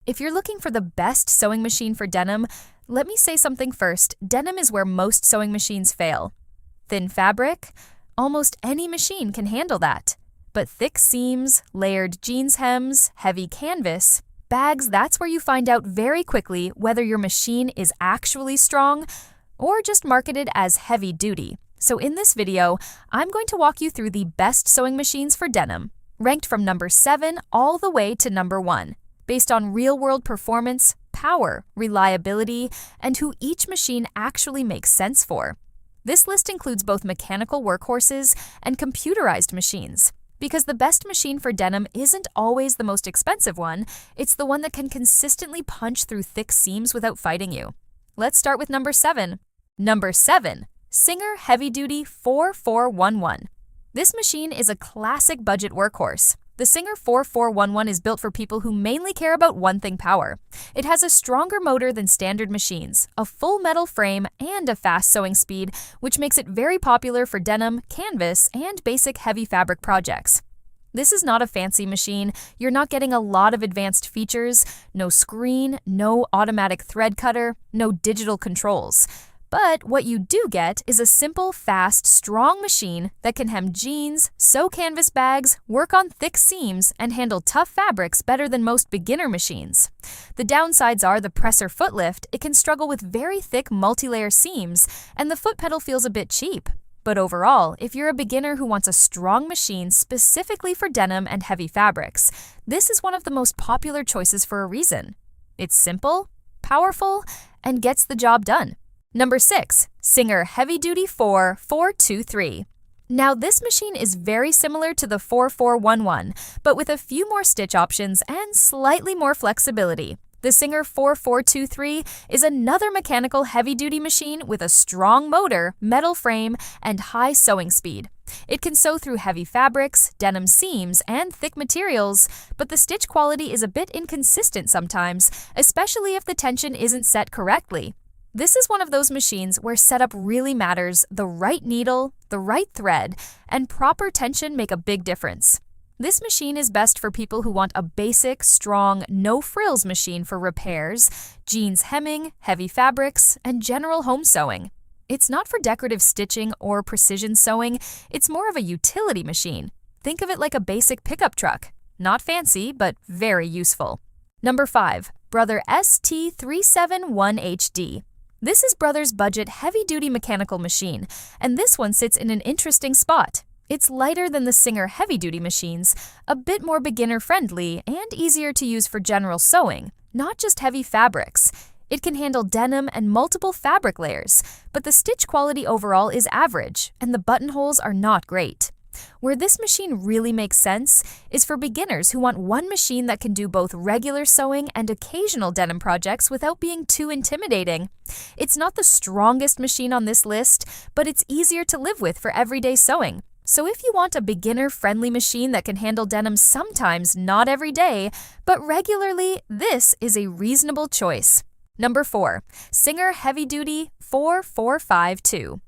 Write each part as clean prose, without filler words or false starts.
If you're looking for the best sewing machine for denim, let me say something first. Denim is where most sewing machines fail. Thin fabric? Almost any machine can handle that. But thick seams, layered jeans hems, heavy canvas, bags, that's where you find out very quickly whether your machine is actually strong or just marketed as heavy duty. So in this video, I'm going to walk you through the best sewing machines for denim, ranked from number 7 all the way to number 1, based on real-world performance, power, reliability, and who each machine actually makes sense for. This list includes both mechanical workhorses and computerized machines, because the best machine for denim isn't always the most expensive one, it's the one that can consistently punch through thick seams without fighting you. Let's start with number 7. Number 7. Singer Heavy Duty 4411. This machine is a classic budget workhorse. The Singer 4411 is built for people who mainly care about one thing: power. It has a stronger motor than standard machines, a full metal frame, and a fast sewing speed, which makes it very popular for denim, canvas, and basic heavy fabric projects. This is not a fancy machine. You're not getting a lot of advanced features, no screen, no automatic thread cutter, no digital controls. But what you do get is a simple, fast, strong machine that can hem jeans, sew canvas bags, work on thick seams, and handle tough fabrics better than most beginner machines. The downsides are the presser foot lift. It can struggle with very thick multi-layer seams, and the foot pedal feels a bit cheap. But overall, if you're a beginner who wants a strong machine specifically for denim and heavy fabrics, this is one of the most popular choices for a reason. It's simple, powerful, and gets the job done. Number 6. Singer Heavy Duty 4423. Now this machine is very similar to the 4411, but with a few more stitch options and slightly more flexibility. The Singer 4423 is another mechanical heavy-duty machine with a strong motor, metal frame, and high sewing speed. It can sew through heavy fabrics, denim seams, and thick materials, but the stitch quality is a bit inconsistent sometimes, especially if the tension isn't set correctly. This is one of those machines where setup really matters. The right needle, the right thread, and proper tension make a big difference. This machine is best for people who want a basic, strong, no-frills machine for repairs, jeans hemming, heavy fabrics, and general home sewing. It's not for decorative stitching or precision sewing, it's more of a utility machine. Think of it like a basic pickup truck. Not fancy, but very useful. Number 5. Brother ST371HD. This is Brother's budget heavy-duty mechanical machine, and this one sits in an interesting spot. It's lighter than the Singer heavy-duty machines, a bit more beginner-friendly, and easier to use for general sewing, not just heavy fabrics. It can handle denim and multiple fabric layers, but the stitch quality overall is average, and the buttonholes are not great. Where this machine really makes sense is for beginners who want one machine that can do both regular sewing and occasional denim projects without being too intimidating. It's not the strongest machine on this list, but it's easier to live with for everyday sewing. So if you want a beginner-friendly machine that can handle denim sometimes, not every day, but regularly, this is a reasonable choice. Number 4. Singer Heavy Duty 4452.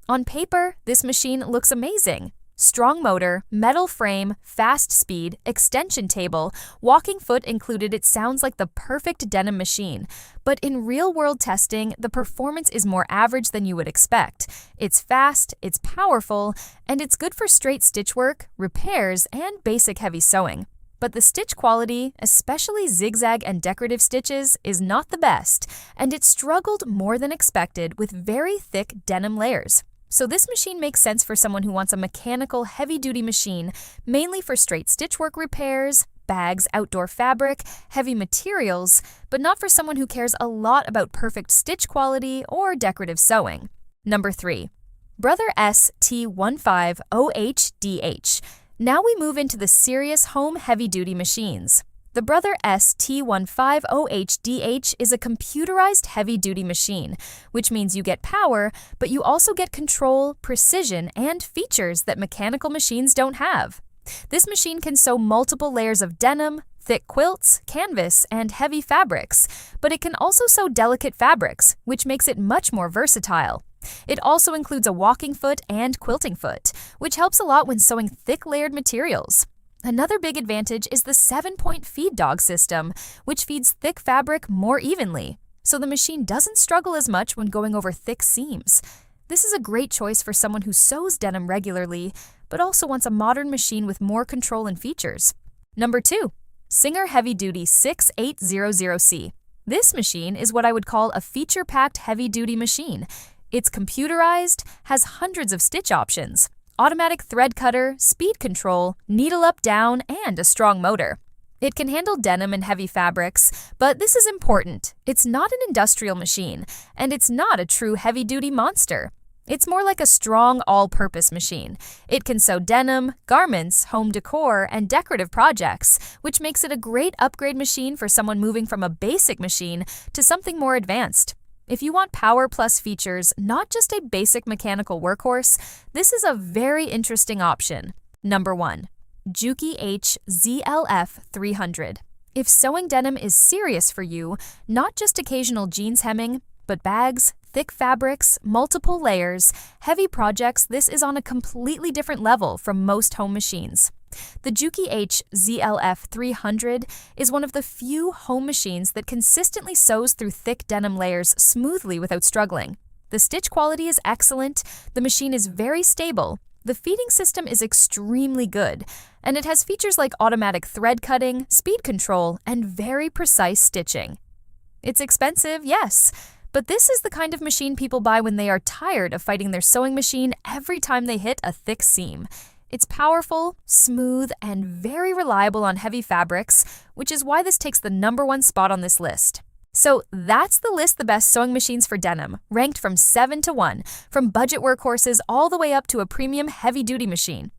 On paper, this machine looks amazing. Strong motor, metal frame, fast speed, extension table, walking foot included. It sounds like the perfect denim machine. But in real-world testing, the performance is more average than you would expect. It's fast, it's powerful, and it's good for straight stitch work, repairs, and basic heavy sewing. But the stitch quality, especially zigzag and decorative stitches, is not the best, and it struggled more than expected with very thick denim layers. So this machine makes sense for someone who wants a mechanical heavy-duty machine, mainly for straight stitchwork repairs, bags, outdoor fabric, heavy materials, but not for someone who cares a lot about perfect stitch quality or decorative sewing. Number 3. Brother ST150HDH. Now we move into the serious home heavy-duty machines. The Brother ST150HDH is a computerized heavy-duty machine, which means you get power, but you also get control, precision, and features that mechanical machines don't have. This machine can sew multiple layers of denim, thick quilts, canvas, and heavy fabrics, but it can also sew delicate fabrics, which makes it much more versatile. It also includes a walking foot and quilting foot, which helps a lot when sewing thick layered materials. Another big advantage is the 7-point feed dog system, which feeds thick fabric more evenly, so the machine doesn't struggle as much when going over thick seams. This is a great choice for someone who sews denim regularly, but also wants a modern machine with more control and features. Number 2. Singer Heavy Duty 6800C. This machine is what I would call a feature-packed heavy-duty machine. It's computerized, has hundreds of stitch options, automatic thread cutter, speed control, needle up-down, and a strong motor. It can handle denim and heavy fabrics, but this is important. It's not an industrial machine, and it's not a true heavy-duty monster. It's more like a strong all-purpose machine. It can sew denim, garments, home decor, and decorative projects, which makes it a great upgrade machine for someone moving from a basic machine to something more advanced. If you want power plus features, not just a basic mechanical workhorse, this is a very interesting option. Number 1. Juki HZL-F300. If sewing denim is serious for you, not just occasional jeans hemming, but bags, thick fabrics, multiple layers, heavy projects, this is on a completely different level from most home machines. The Juki HZL-F300 is one of the few home machines that consistently sews through thick denim layers smoothly without struggling. The stitch quality is excellent, the machine is very stable, the feeding system is extremely good, and it has features like automatic thread cutting, speed control, and very precise stitching. It's expensive, yes, but this is the kind of machine people buy when they are tired of fighting their sewing machine every time they hit a thick seam. It's powerful, smooth, and very reliable on heavy fabrics, which is why this takes the number 1 spot on this list. So that's the list of the best sewing machines for denim, ranked from 7 to 1, from budget workhorses all the way up to a premium heavy-duty machine.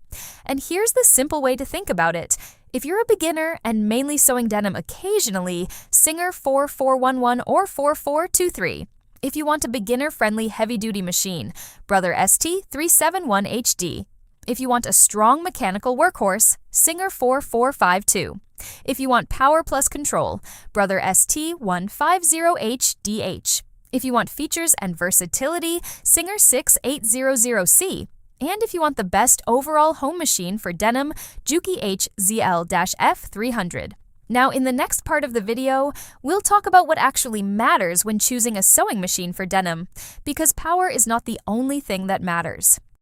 And here's the simple way to think about it. If you're a beginner and mainly sewing denim occasionally, Singer 4411 or 4423. If you want a beginner-friendly heavy-duty machine, Brother ST371HD. If you want a strong mechanical workhorse, Singer 4452. If you want power plus control, Brother ST150HDH. If you want features and versatility, Singer 6800C. And if you want the best overall home machine for denim, Juki HZL-F300. Now, in the next part of the video, we'll talk about what actually matters when choosing a sewing machine for denim, because power is not the only thing that matters.